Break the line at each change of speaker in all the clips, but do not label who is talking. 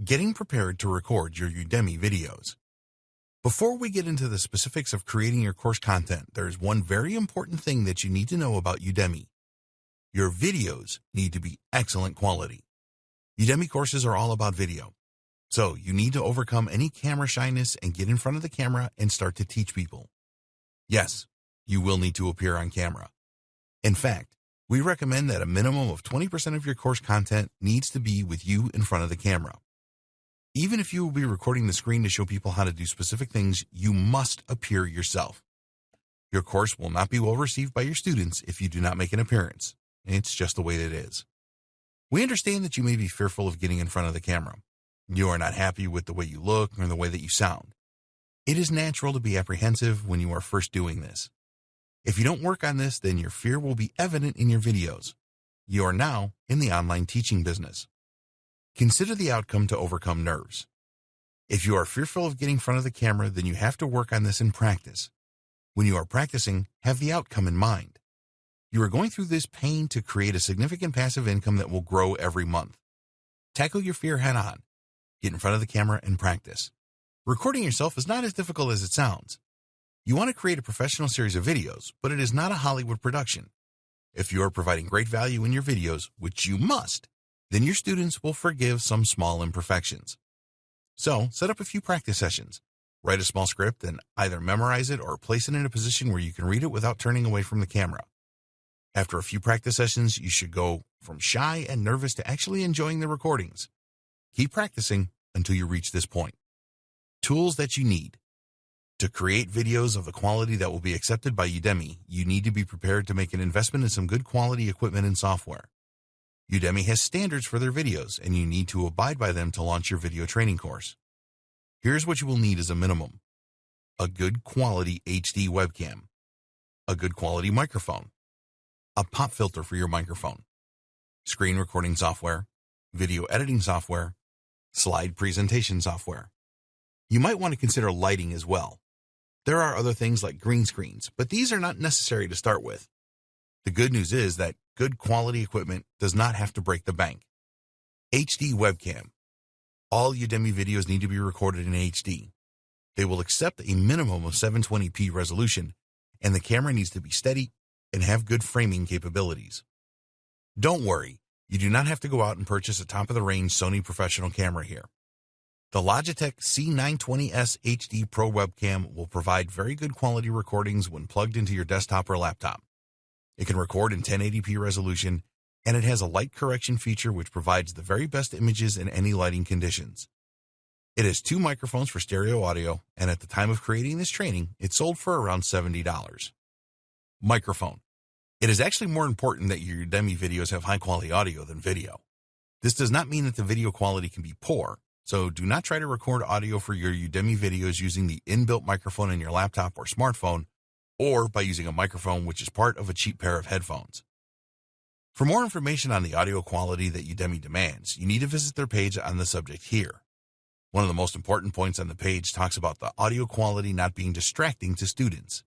Getting prepared to record your Udemy videos. Before we get into the specifics of creating your course content, there's one very important thing that you need to know about Udemy. Your videos need to be excellent quality. Udemy courses are all about video. So you need to overcome any camera shyness and get in front of the camera and start to teach people. Yes, you will need to appear on camera. In fact, we recommend that a minimum of 20% of your course content needs to be with you in front of the camera. Even if you will be recording the screen to show people how to do specific things, you must appear yourself. Your course will not be well received by your students if you do not make an appearance. It's just the way that it is. We understand that you may be fearful of getting in front of the camera. You are not happy with the way you look or the way that you sound. It is natural to be apprehensive when you are first doing this. If you don't work on this, then your fear will be evident in your videos. You are now in the online teaching business. Consider the outcome to overcome nerves. If you are fearful of getting in front of the camera, then you have to work on this in practice. When you are practicing, have the outcome in mind. You are going through this pain to create a significant passive income that will grow every month. Tackle your fear head on. Get in front of the camera and practice. Recording yourself is not as difficult as it sounds. You want to create a professional series of videos, but it is not a Hollywood production. If you are providing great value in your videos, which you must, then your students will forgive some small imperfections. So, set up a few practice sessions. Write a small script and either memorize it or place it in a position where you can read it without turning away from the camera. After a few practice sessions, you should go from shy and nervous to actually enjoying the recordings. Keep practicing until you reach this point. Tools that you need. To create videos of the quality that will be accepted by Udemy, you need to be prepared to make an investment in some good quality equipment and software. Udemy has standards for their videos, and you need to abide by them to launch your video training course. Here's what you will need as a minimum. A good quality HD webcam. A good quality microphone. A pop filter for your microphone. Screen recording software. Video editing software. Slide presentation software. You might want to consider lighting as well. There are other things like green screens, but these are not necessary to start with. The good news is that good quality equipment does not have to break the bank. HD webcam. All Udemy videos need to be recorded in HD. They will accept a minimum of 720p resolution, and the camera needs to be steady and have good framing capabilities. Don't worry, you do not have to go out and purchase a top-of-the-range Sony professional camera here. The Logitech C920S HD Pro webcam will provide very good quality recordings when plugged into your desktop or laptop. It can record in 1080p resolution, and it has a light correction feature which provides the very best images in any lighting conditions. It has 2 microphones for stereo audio, and at the time of creating this training, it sold for around $70. Microphone. It is actually more important that your Udemy videos have high-quality audio than video. This does not mean that the video quality can be poor, so do not try to record audio for your Udemy videos using the inbuilt microphone in your laptop or smartphone, or by using a microphone which is part of a cheap pair of headphones. For more information on the audio quality that Udemy demands, you need to visit their page on the subject here. One of the most important points on the page talks about the audio quality not being distracting to students.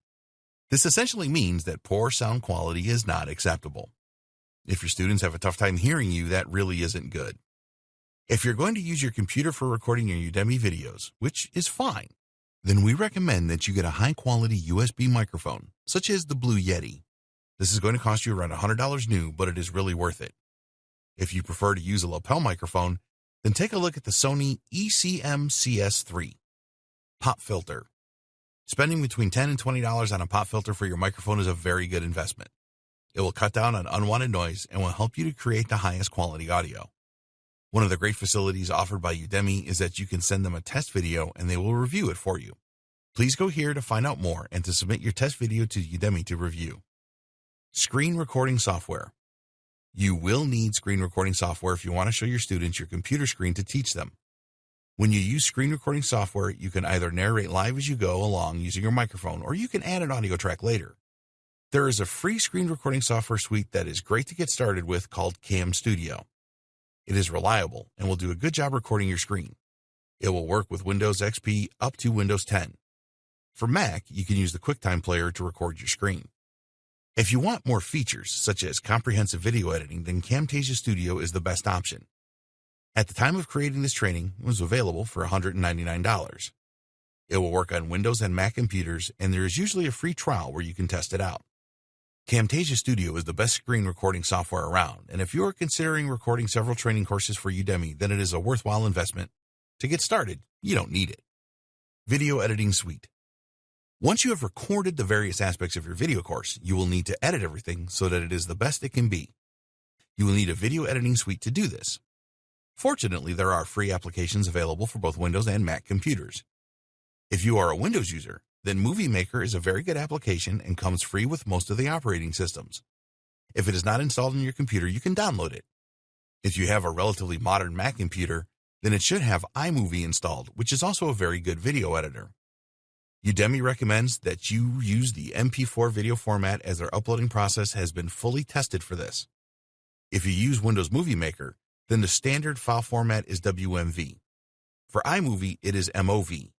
This essentially means that poor sound quality is not acceptable. If your students have a tough time hearing you, that really isn't good. If you're going to use your computer for recording your Udemy videos, which is fine, then we recommend that you get a high-quality USB microphone, such as the Blue Yeti. This is going to cost you around $100 new, but it is really worth it. If you prefer to use a lapel microphone, then take a look at the Sony ECM-CS3. Pop filter. Spending between $10 and $20 on a pop filter for your microphone is a very good investment. It will cut down on unwanted noise and will help you to create the highest quality audio. One of the great facilities offered by Udemy is that you can send them a test video and they will review it for you. Please go here to find out more and to submit your test video to Udemy to review. Screen recording software. You will need screen recording software if you want to show your students your computer screen to teach them. When you use screen recording software, you can either narrate live as you go along using your microphone, or you can add an audio track later. There is a free screen recording software suite that is great to get started with called Cam Studio. It is reliable and will do a good job recording your screen. It will work with Windows XP up to Windows 10. For Mac, you can use the QuickTime Player to record your screen. If you want more features, such as comprehensive video editing, then Camtasia Studio is the best option. At the time of creating this training, it was available for $199. It will work on Windows and Mac computers, and there is usually a free trial where you can test it out. Camtasia Studio is the best screen recording software around, and if you are considering recording several training courses for Udemy, then it is a worthwhile investment. To get started, you don't need it. Video Editing Suite. Once you have recorded the various aspects of your video course, you will need to edit everything so that it is the best it can be. You will need a video editing suite to do this. Fortunately, there are free applications available for both Windows and Mac computers. If you are a Windows user, then Movie Maker is a very good application and comes free with most of the operating systems. If it is not installed on your computer, you can download it. If you have a relatively modern Mac computer, then it should have iMovie installed, which is also a very good video editor. Udemy recommends that you use the MP4 video format as their uploading process has been fully tested for this. If you use Windows Movie Maker, then the standard file format is WMV. For iMovie, it is MOV.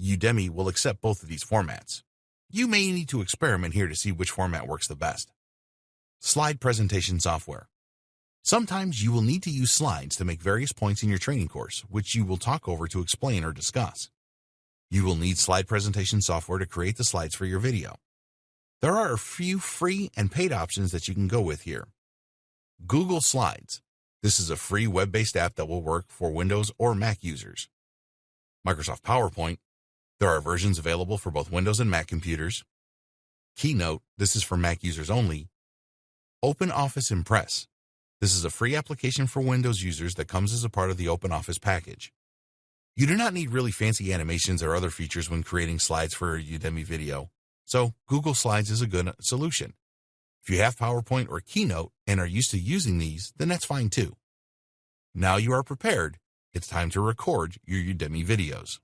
Udemy will accept both of these formats. You may need to experiment here to see which format works the best. Slide presentation software. Sometimes you will need to use slides to make various points in your training course, which you will talk over to explain or discuss. You will need slide presentation software to create the slides for your video. There are a few free and paid options that you can go with here. Google Slides. This is a free web-based app that will work for Windows or Mac users. Microsoft PowerPoint. There are versions available for both Windows and Mac computers. Keynote. This is for Mac users only. OpenOffice Impress. This is a free application for Windows users that comes as a part of the OpenOffice package. You do not need really fancy animations or other features when creating slides for a Udemy video, so Google Slides is a good solution. If you have PowerPoint or Keynote and are used to using these, then that's fine too. Now you are prepared, it's time to record your Udemy videos.